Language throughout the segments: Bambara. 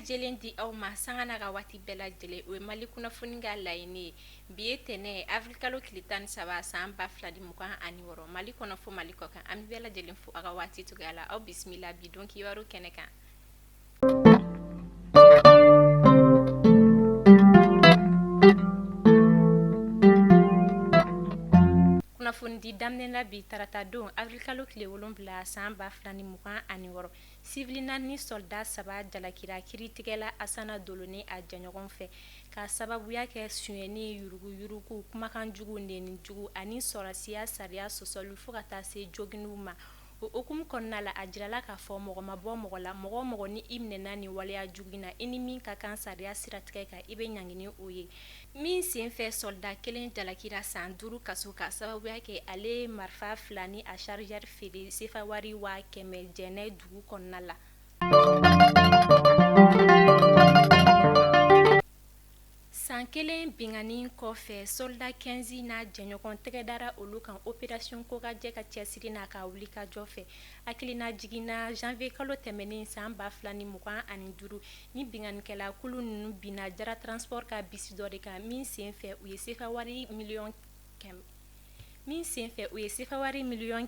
lajɛlen di aw ma sanga na ka waati bɛɛ lajɛlen o ye mali kunnafoni ka laɲini ye bi ye tɛnɛ avril kalo tile 13 san 2026 mali kɔnɔ fo mali kɔkan an bɛ bɛɛ lajɛlen fo a ka waati cogoya la aw bisimila bi don kibaru kɛnɛ kan. Kunnafoni daminɛ la bi tarata don avril kalo tile 7 san 2026 sivili naani soldat 3 jalakira kiritigɛla Asana Dolo ni a jɛɲɔgɔn fɛ ka sababuya kɛ suyɛni yuruguyurugu kumakan jugu nɛni jugu ani sɔrɔsiya sariya sɔsɔli fo ka taa se joginniw ma. O hukumu kɔnɔna la a jirala k'a fɔ mɔgɔ ma bɔ mɔgɔ la mɔgɔ mɔgɔ ni i minɛna ni waleya jugu in na i ni min ka kan sariya siratigɛ kan i bɛ ɲangini o ye. Min senfɛ soldat kelen jalakira san 5 kaso ka sababuya kɛ ale marifa 2 ni a chargeur feere sefa wari 100,000 jɛnɛ dugu kɔnɔna la. San kelen binganin kɔfɛ soldat 15 n'a jɛɲɔgɔn tɛgɛdara olu kan opération Kokajɛ ka cɛsiri n'a ka wulikajɔ fɛ. Hakilina jiginna janvier kalo tɛmɛnen san 2025 ni binganikɛla kulu ninnu binna Jara Transport ka bisi dɔ de kan min senfɛ u ye sefawari miliyɔn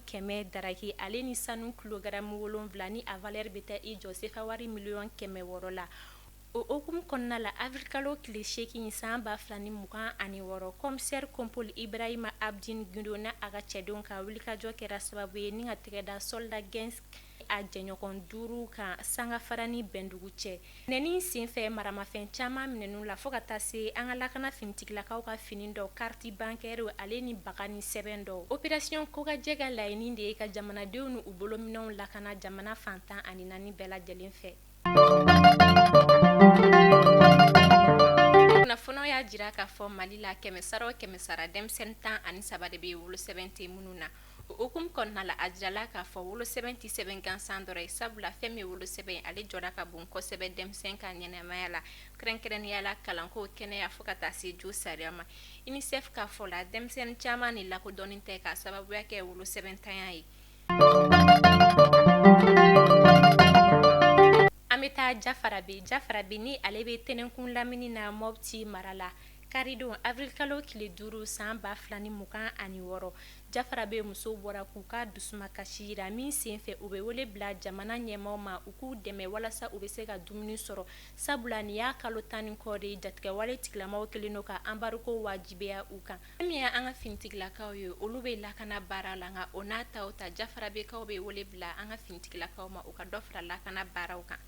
100 daraki ale ni sanu kilogaramu 7 ni a valeur bɛ taa i jɔ sefawari miliyɔn 600 la. O hukumu kɔnɔna la avril kalo tile 8 san 2026 commissaire Kompol Ibrahima Abdin Gindo n'a a ka cɛdenw ka wulikajɔ kɛra sababu ye ni ka tɛgɛda soldat 15 a jɛɲɔgɔn 5 kan Sangafara ni Bɛndugu cɛ. Minɛni senfɛ maramafɛn caman minɛnu la fo ka taa se an ka lakana finitigilakaw ka fini dɔw carte bancaire ale ni baga ni sɛbɛn dɔw. Opération Kokajɛ ka laɲini de ye ka jamanadenw n'u bolominɛw lakana jamana fantan ani 4 bɛɛ lajɛlen fɛ. Kunnafoniw y'a jira k'a fɔ Mali la kɛmɛsara o kɛmɛsara denmisɛnnin 13 de bɛ wolosɛbɛn tɛ minnu na. O hukumu kɔnɔna la a jirala k'a fɔ wolosɛbɛn tɛ sɛbɛn gansan dɔrɔn ye sabula fɛn min ye wolosɛbɛn ale jɔda ka bon kosɛbɛ denmisɛn ka ɲɛnɛmaya la kɛrɛnkɛrɛnnenya la kalanko kɛnɛya fo ka taa se jo sariya ma. UNICEF ka fɔ la denmisɛnnin caman de lakodɔnnen tɛ k'a sababuya kɛ wolosɛbɛntanya ye. An bɛ taa Jafarabe ni ale bɛ Tɛnɛnkun lamini na Mopti mara la karidon avril kalo tile 5 san 2026 Jafarabe musow bɔra k'u ka dusuma kasi jira min senfɛ u bɛ wele bila jamana ɲɛmaaw ma u k'u dɛmɛ walasa u bɛ se ka dumuni sɔrɔ sabula nin y'a kalo 10 ni kɔ de ye jatigɛwale tigilamaw kɛlen don ka embargo wajibiya u kan. Fɛn min ye an ka finitigilakaw ye olu bɛ lakana baara la nka o n'a ta o ta Jafarabekaw bɛ wele bila an ka finitigilakaw ma u ka dɔ fara lakana baaraw kan.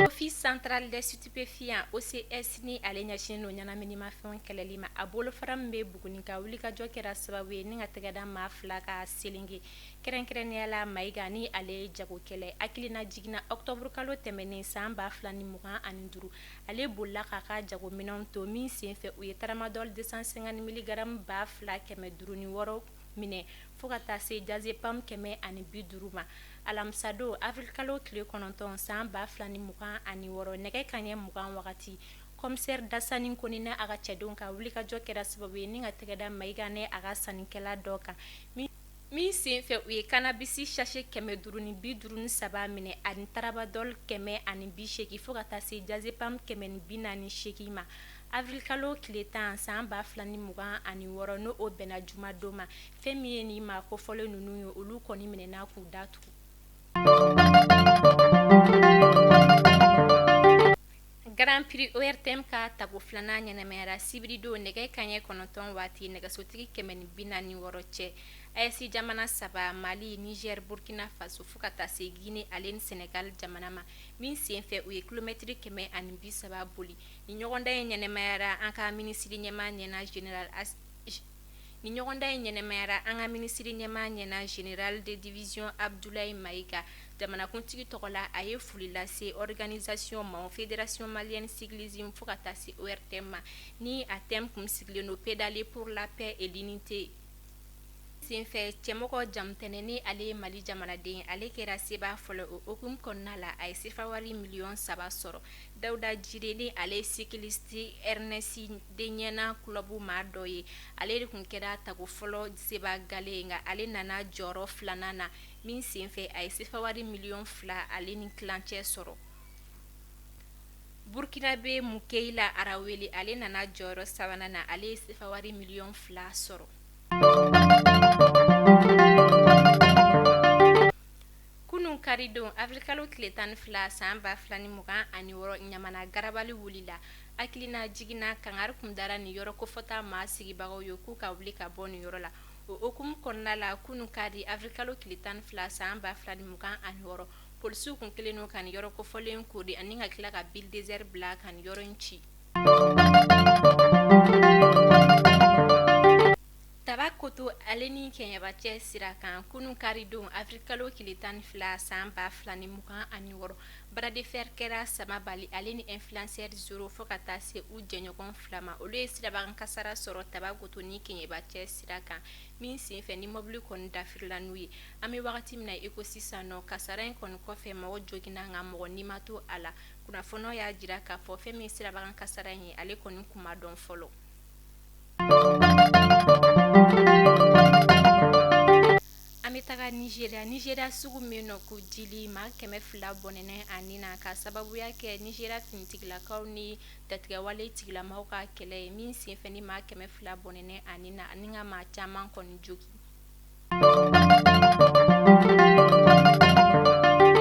Office central des stupéfiants OCS ni ale ɲɛsinnen don ɲɛnaminimafɛnw kɛlɛli ma a bolofara min bɛ Buguni ka wulikajɔ kɛra sababu ye ni ka tɛgɛda maa 2 ka selenge kɛrɛnkɛrɛnnenya la Mayiga ni ale ye jagokɛlɛ hakilina jiginna octobre kalo tɛmɛnen san 2025 ale bolila k'a ka jagominɛnw to min senfɛ u ye tramadol 250 mg 2,506 minɛ fo ka taa se diazepam 150 ma. Alamisa don avril kalo tile 9 san 2026 nɛgɛ kanɲɛ 20 wagati commissaire Dasani Kone n'a a ka cɛdenw ka wulikajɔ kɛra sababu ye ni ka tɛgɛda Mayiga ni a ka sannikɛla dɔ kan min senfɛ u ye cannabis sachet 553 minɛ ani tramadol 180 fo ka taa se diazepam 148 ma. Avril kalo tile 10 san 2026 n'o bɛnna juma don ma fɛn min ye nin maa kofɔlen ninnu ye olu kɔni minɛna k'u datugu. Grand Prix ORTM ka tago 2nan ɲɛnɛmayara sibiri don nɛgɛ kanɲɛ 9 waati nɛgɛsotigi 146 cɛ AS jamana 3 Mali Niger Burkina Faso fo ka taa se Guinée ale ni Senegal jamana ma min senfɛ u ye kilomɛtiri 130 boli ni ɲɔgɔndan in ɲɛnɛmayara an ka minisiri ɲɛmaa ɲɛna général de division Abdoulaye Mayiga jamanakuntigi tɔgɔ la a ye foli lase organisation ma fédération malienne cyclisme fo ka taa se ORTM ma ni a thème kun sigilen don pédaler pour la paix et l'unité. Senfɛ cɛmɔgɔ jamutɛnɛ ni ale ye Mali jamanaden ale kɛra seba fɔlɔ o hukumu kɔnɔna la a ye sefawari miliyɔn 3 sɔrɔ Dawuda Jire ni ale cycliste Ernest Deɲɛna club maa dɔ ye ale de kun kɛra tago fɔlɔ seba gale nka ale nana jɔyɔrɔ 2nan na min senfɛ a ye sefawari miliyɔn 2 ale ni kilancɛ sɔrɔ. Burkinabe Mukeila Arawele ale nana jɔyɔrɔ sabanan na, ale ye sefawari miliyɔn 2 sɔrɔ. Kunun karidon Afrikalo tile 12 san 2026 Ɲamana garabali wulila. Hakilina jiginna Kangari kun dara nin yɔrɔ kofɔta maa sigibagaw ye k'u ka wuli ka bɔ nin yɔrɔ la. O hukumu kɔnɔna la kunun kari Afrikalo tile 12 san 2026 polisiw kun kelen n'o ka nin yɔrɔ kofɔlen kori ani ka tila ka bulldozer bila ka nin yɔrɔ in ci. Tabakoto ale ni kɛɲɛbacɛ sira kan kunun karidon Afrikalo tile 12 san 2026 bras de fer kɛra Samabali ale ni influenceur Zoro fo ka taa se u jɛɲɔgɔn 2 ma. Olu ye sirabagan kasara sɔrɔ Tabakoto ni kɛɲɛbacɛ sira kan min senfɛ ni mobili kɔni dafirila n'u ye. An bɛ wagati min na i ko sisan nɔ kasara in kɔni kɔfɛ mɔgɔ joginna nka mɔgɔ ni ma to a la. Kunnafoniyaw y'a jira k'a fɔ fɛn min sirabagan kasara in ye ale kɔni kun ma dɔn fɔlɔ. An bɛ taga Nigeria sugu min nɔ ko Dili maa 200 bɔnɛna a nin na ka sababuya kɛ Nigeria finitigilakaw ni datigɛwale tigilamɔgɔw ka kɛlɛ ye min senfɛ ni maa 200 bɔnɛna a nin na ani ka maa caman kɔni jogi.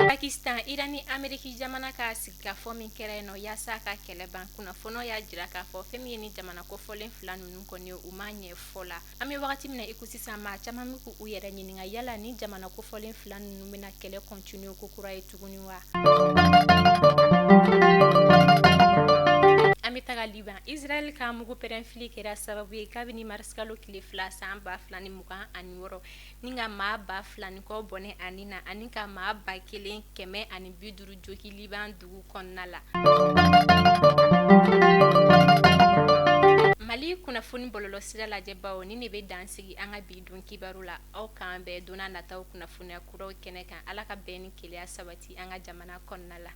Pakistan, Iran ni Ameriki jamana ka sigikafɔ min kɛra yen nɔ yaasa ka kɛlɛ ban. Kunnafoniyaw y'a jira k'a fɔ fɛn min ye ni jamana kofɔlen 2 ninnu kɔni u ma ɲɛ fɔ la. An bɛ wagati min na i ko sisan maa caman bɛ k'u yɛrɛ ɲininka yala ni jamana kofɔlen 2 ninnu bɛna kɛlɛ continue ko kura ye tuguni wa? An bɛ taga Liban. Israel ka mugu pɛrɛnfili kɛra sababu ye kabini marisikalo tile 2 san 2026 ni ka maa 2000 ni kɔ bɔnɛ a nin na ani ka maa 1150 jogi Liban dugu kɔnɔna la. Mali kunnafoni bɔlɔlɔsira lajɛbaw ni ne bɛ dansigi an ka bi dun kibaru la. Aw k'an bɛɛ donna nataw kunnafoniya kuraw kɛnɛ kan. Ala ka bɛn ni kelenya sabati an ka jamana kɔnɔna la.